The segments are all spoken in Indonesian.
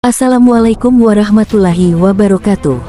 Assalamualaikum warahmatullahi wabarakatuh.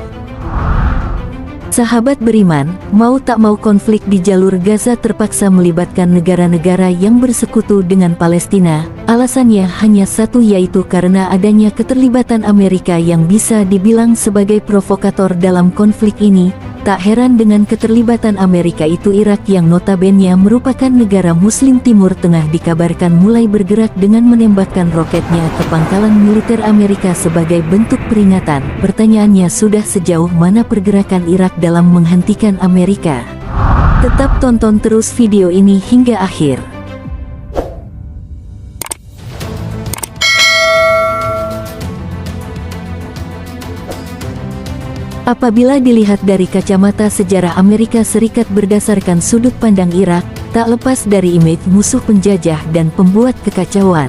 Sahabat beriman, mau tak mau konflik di jalur Gaza terpaksa melibatkan negara-negara yang bersekutu dengan Palestina. Alasannya hanya satu, yaitu karena adanya keterlibatan Amerika yang bisa dibilang sebagai provokator dalam konflik ini. Tak heran dengan keterlibatan Amerika itu, Irak yang notabene merupakan negara Muslim Timur Tengah dikabarkan mulai bergerak dengan menembakkan roketnya ke pangkalan militer Amerika sebagai bentuk peringatan. Pertanyaannya, sudah sejauh mana pergerakan Irak dalam menghentikan Amerika? Tetap tonton terus video ini hingga akhir. Apabila dilihat dari kacamata sejarah Amerika Serikat berdasarkan sudut pandang Irak, tak lepas dari image musuh penjajah dan pembuat kekacauan.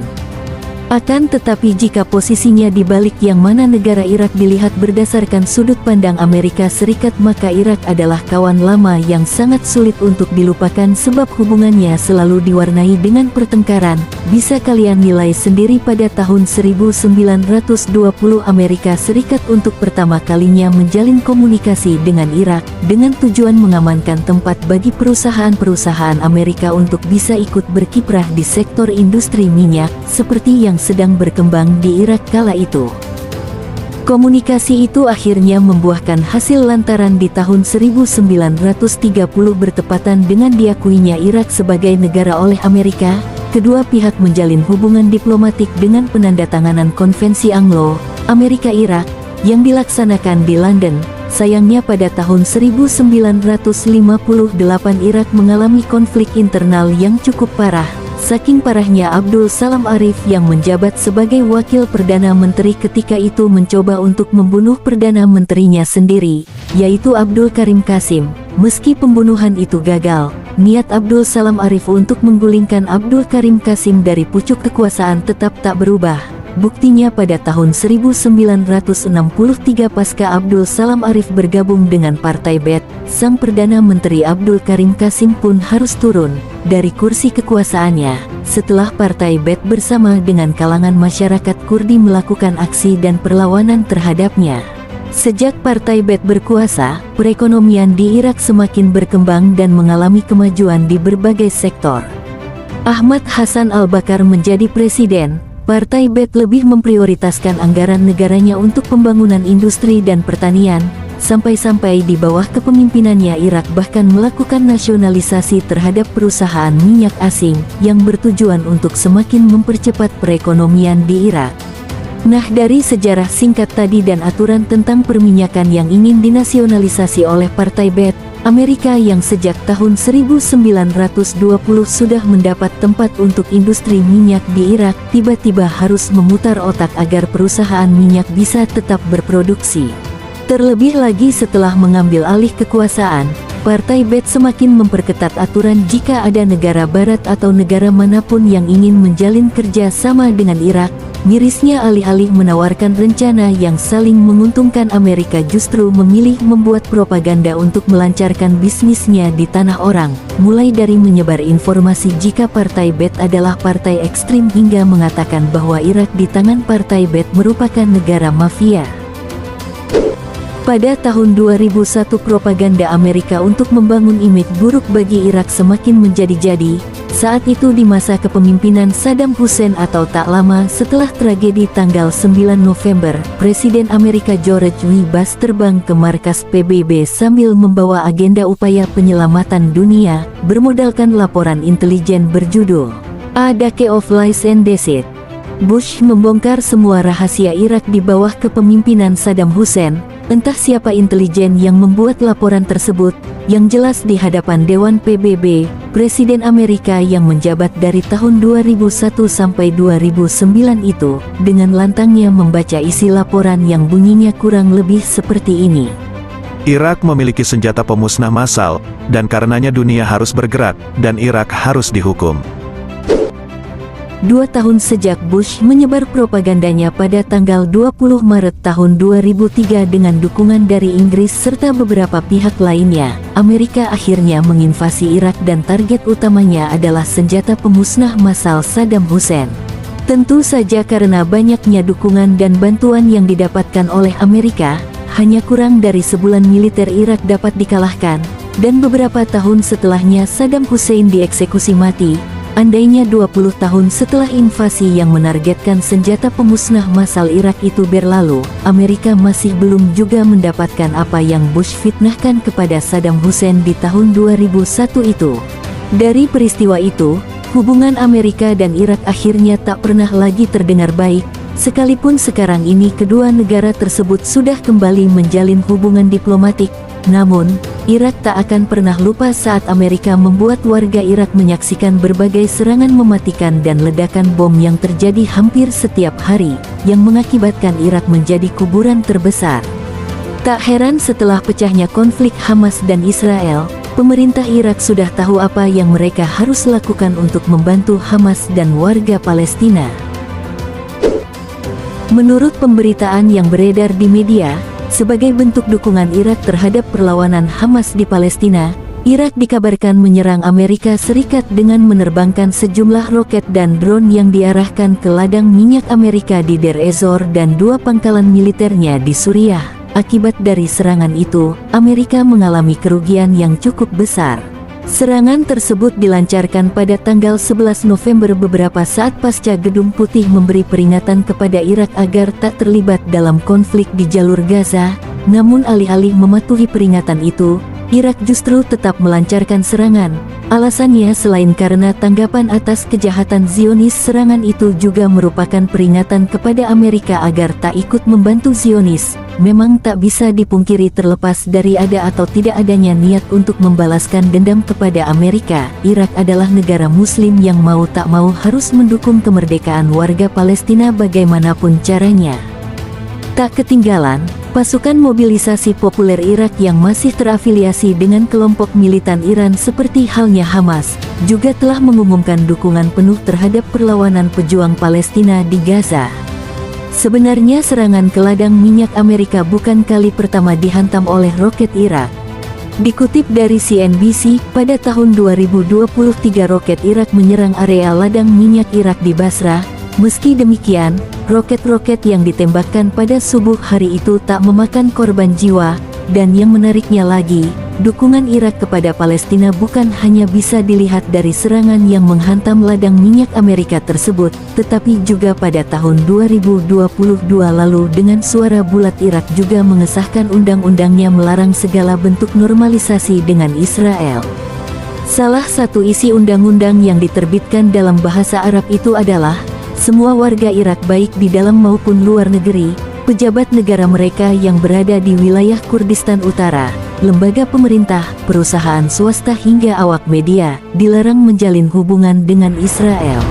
Akan tetapi jika posisinya di balik yang mana negara Irak dilihat berdasarkan sudut pandang Amerika Serikat, maka Irak adalah kawan lama yang sangat sulit untuk dilupakan sebab hubungannya selalu diwarnai dengan pertengkaran. Bisa kalian nilai sendiri, pada tahun 1920 Amerika Serikat untuk pertama kalinya menjalin komunikasi dengan Irak dengan tujuan mengamankan tempat bagi perusahaan-perusahaan Amerika untuk bisa ikut berkiprah di sektor industri minyak seperti yang sedang berkembang di Irak kala itu. Komunikasi itu akhirnya membuahkan hasil lantaran di tahun 1930 bertepatan dengan diakuinya Irak sebagai negara oleh Amerika, kedua pihak menjalin hubungan diplomatik dengan penandatanganan Konvensi Anglo-Amerika-Irak yang dilaksanakan di London. Sayangnya pada tahun 1958 Irak mengalami konflik internal yang cukup parah. Saking parahnya, Abdul Salam Arif yang menjabat sebagai wakil Perdana Menteri ketika itu mencoba untuk membunuh Perdana Menterinya sendiri, yaitu Abdul Karim Qasim. Meski pembunuhan itu gagal, niat Abdul Salam Arif untuk menggulingkan Abdul Karim Qasim dari pucuk kekuasaan tetap tak berubah. Buktinya pada tahun 1963 pasca Abdul Salam Arif bergabung dengan Partai Ba'ath, sang Perdana Menteri Abdul Karim Qasim pun harus turun dari kursi kekuasaannya setelah Partai Ba'ath bersama dengan kalangan masyarakat Kurdi melakukan aksi dan perlawanan terhadapnya. Sejak Partai Ba'ath berkuasa, perekonomian di Irak semakin berkembang dan mengalami kemajuan di berbagai sektor. Ahmad Hasan Al-Bakar menjadi presiden. Partai Ba'ath lebih memprioritaskan anggaran negaranya untuk pembangunan industri dan pertanian, sampai-sampai di bawah kepemimpinannya Irak bahkan melakukan nasionalisasi terhadap perusahaan minyak asing yang bertujuan untuk semakin mempercepat perekonomian di Irak. Nah, dari sejarah singkat tadi dan aturan tentang perminyakan yang ingin dinasionalisasi oleh Partai Ba'ath, Amerika yang sejak tahun 1920 sudah mendapat tempat untuk industri minyak di Irak, tiba-tiba harus memutar otak agar perusahaan minyak bisa tetap berproduksi. Terlebih lagi setelah mengambil alih kekuasaan, Partai Ba'ath semakin memperketat aturan jika ada negara barat atau negara manapun yang ingin menjalin kerja sama dengan Irak. Mirisnya, alih-alih menawarkan rencana yang saling menguntungkan, Amerika justru memilih membuat propaganda untuk melancarkan bisnisnya di tanah orang, mulai dari menyebar informasi jika Partai Ba'ath adalah partai ekstrim hingga mengatakan bahwa Irak di tangan Partai Ba'ath merupakan negara mafia. Pada tahun 2001 propaganda Amerika untuk membangun image buruk bagi Irak semakin menjadi-jadi. Saat itu di masa kepemimpinan Saddam Hussein atau tak lama setelah tragedi tanggal 9 November, Presiden Amerika George W. Bush terbang ke markas PBB sambil membawa agenda upaya penyelamatan dunia, bermodalkan laporan intelijen berjudul A Decade of Lies and Deceit. Bush membongkar semua rahasia Irak di bawah kepemimpinan Saddam Hussein. Entah siapa intelijen yang membuat laporan tersebut, yang jelas di hadapan Dewan PBB, Presiden Amerika yang menjabat dari tahun 2001 sampai 2009 itu, dengan lantangnya membaca isi laporan yang bunyinya kurang lebih seperti ini. Irak memiliki senjata pemusnah massal, dan karenanya dunia harus bergerak, dan Irak harus dihukum. 2 tahun sejak Bush menyebar propagandanya pada tanggal 20 Maret tahun 2003 dengan dukungan dari Inggris serta beberapa pihak lainnya, Amerika akhirnya menginvasi Irak dan target utamanya adalah senjata pemusnah massal Saddam Hussein. Tentu saja karena banyaknya dukungan dan bantuan yang didapatkan oleh Amerika, hanya kurang dari sebulan militer Irak dapat dikalahkan, dan beberapa tahun setelahnya Saddam Hussein dieksekusi mati. Andainya 20 tahun setelah invasi yang menargetkan senjata pemusnah massal Irak itu berlalu, Amerika masih belum juga mendapatkan apa yang Bush fitnahkan kepada Saddam Hussein di tahun 2001 itu. Dari peristiwa itu, hubungan Amerika dan Irak akhirnya tak pernah lagi terdengar baik, sekalipun sekarang ini kedua negara tersebut sudah kembali menjalin hubungan diplomatik. Namun, Irak tak akan pernah lupa saat Amerika membuat warga Irak menyaksikan berbagai serangan mematikan dan ledakan bom yang terjadi hampir setiap hari, yang mengakibatkan Irak menjadi kuburan terbesar. Tak heran setelah pecahnya konflik Hamas dan Israel, pemerintah Irak sudah tahu apa yang mereka harus lakukan untuk membantu Hamas dan warga Palestina. Menurut pemberitaan yang beredar di media, sebagai bentuk dukungan Irak terhadap perlawanan Hamas di Palestina, Irak dikabarkan menyerang Amerika Serikat dengan menerbangkan sejumlah roket dan drone yang diarahkan ke ladang minyak Amerika di Deir ez-Zor dan 2 pangkalan militernya di Suriah. Akibat dari serangan itu, Amerika mengalami kerugian yang cukup besar. Serangan tersebut dilancarkan pada tanggal 11 November beberapa saat pasca Gedung Putih memberi peringatan kepada Irak agar tak terlibat dalam konflik di jalur Gaza. Namun alih-alih mematuhi peringatan itu, Irak justru tetap melancarkan serangan. Alasannya selain karena tanggapan atas kejahatan Zionis, serangan itu juga merupakan peringatan kepada Amerika agar tak ikut membantu Zionis. Memang tak bisa dipungkiri terlepas dari ada atau tidak adanya niat untuk membalaskan dendam kepada Amerika, Irak adalah negara muslim yang mau tak mau harus mendukung kemerdekaan warga Palestina bagaimanapun caranya. Tak ketinggalan, pasukan mobilisasi populer Irak yang masih terafiliasi dengan kelompok militan Iran seperti halnya Hamas, juga telah mengumumkan dukungan penuh terhadap perlawanan pejuang Palestina di Gaza. Sebenarnya serangan ke ladang minyak Amerika bukan kali pertama dihantam oleh roket Irak. Dikutip dari CNBC, pada tahun 2023 roket Irak menyerang area ladang minyak Irak di Basra. Meski demikian, roket-roket yang ditembakkan pada subuh hari itu tak memakan korban jiwa, dan yang menariknya lagi, dukungan Irak kepada Palestina bukan hanya bisa dilihat dari serangan yang menghantam ladang minyak Amerika tersebut, tetapi juga pada tahun 2022 lalu dengan suara bulat Irak juga mengesahkan undang-undangnya melarang segala bentuk normalisasi dengan Israel. Salah satu isi undang-undang yang diterbitkan dalam bahasa Arab itu adalah, semua warga Irak baik di dalam maupun luar negeri, pejabat negara mereka yang berada di wilayah Kurdistan Utara, lembaga pemerintah, perusahaan swasta hingga awak media, dilarang menjalin hubungan dengan Israel,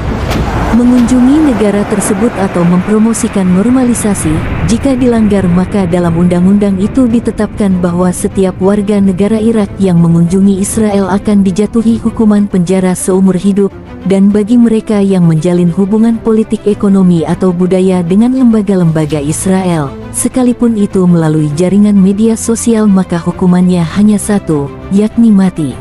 mengunjungi negara tersebut atau mempromosikan normalisasi. Jika dilanggar maka dalam undang-undang itu ditetapkan bahwa setiap warga negara Irak yang mengunjungi Israel akan dijatuhi hukuman penjara seumur hidup, dan bagi mereka yang menjalin hubungan politik, ekonomi atau budaya dengan lembaga-lembaga Israel, sekalipun itu melalui jaringan media sosial, maka hukumannya hanya satu, yakni mati.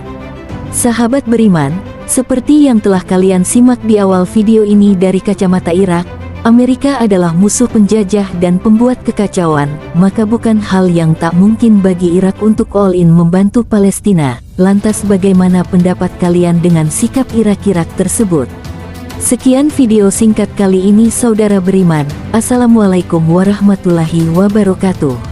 Sahabat beriman, seperti yang telah kalian simak di awal video ini dari kacamata Irak, Amerika adalah musuh penjajah dan pembuat kekacauan, maka bukan hal yang tak mungkin bagi Irak untuk all in membantu Palestina. Lantas bagaimana pendapat kalian dengan sikap Irak tersebut? Sekian video singkat kali ini saudara beriman. Assalamualaikum warahmatullahi wabarakatuh.